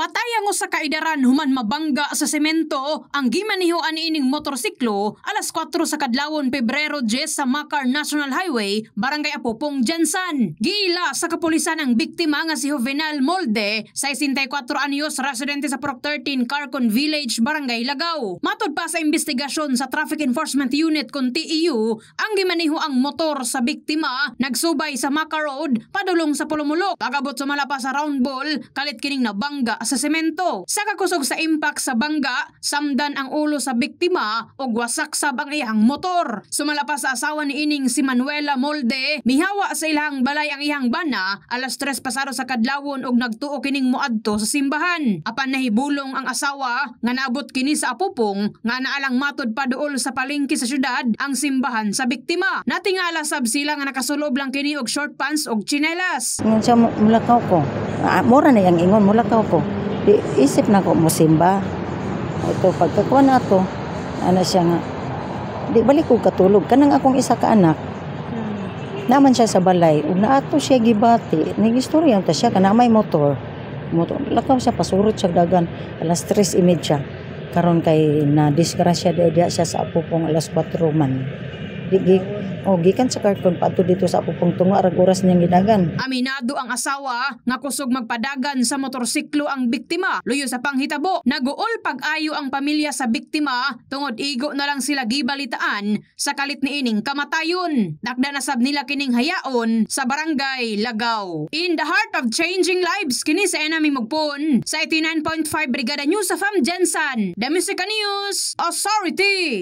Patayang sa kaidaran human mabangga sa semento ang gimanihoan ining motorsiklo alas 4 sa kadlawon Pebrero 10 sa Macar National Highway, Barangay Apopong, Jansan. Giila sa kapulisan ang biktima nga si Juvenal Molde, 64 anyos, residente sa Purok 13, Carcon Village, Barangay Lagaw. Matod pa sa investigasyon sa Traffic Enforcement Unit kon TEU, ang gimaniho ang motor sa biktima nagsubay sa Macar Road padulong sa Pulumulok. Pagabot sumala pa sa round ball, kalit kining nabangga sa semento. Sa kakusog sa impact sa bangga, samdan ang ulo sa biktima o wasaksab ang iyang motor. Sumala pa sa asawa ni ining si Manuela Molde, mihawa sa ilang balay ang iyang bana alas 3 pasado sa kadlawon og nagtuo kining moadto sa simbahan. Apan nahibulong ang asawa nga naabot kini sa Apopong nga naalang matod pa duol sa palengke sa syudad ang simbahan sa biktima. Natingala sab sila nga nakasulob lang kini og short pants og tsinelas. Ngun siya mulakaw ko. Mura na yung ingon, mulakaw ko. Di, isip na ko musimba. Ito, pagkakuha na ito, ano siya nga, di balik ko katulog. Kanang akong isa ka anak, naman siya sa balay. Ug na ato siya gibati. Nag-istorya ta siya, kana may motor. Lakaw siya, pasurot siya dagan. Alas 3:30 siya. Karon kay na-disgrasya diya siya sa Apopong alas 4 man. Gikan sa Carcon pato dito sa Apopong tunga arag oras niyang gidagan. Aminado ang asawa nga kusog magpadagan sa motorsiklo ang biktima. Luyo sa panghitabo, naguol pag-ayo ang pamilya sa biktima tungod igo na lang sila gibalitaan sa kalit ni ining kamatayon. Dakda na sab nila kining hayaon sa Barangay Lagaw. In the heart of changing lives, kini sa Enami Mugpon sa 89.5 Brigada News of Jansan. The Musica News Authority.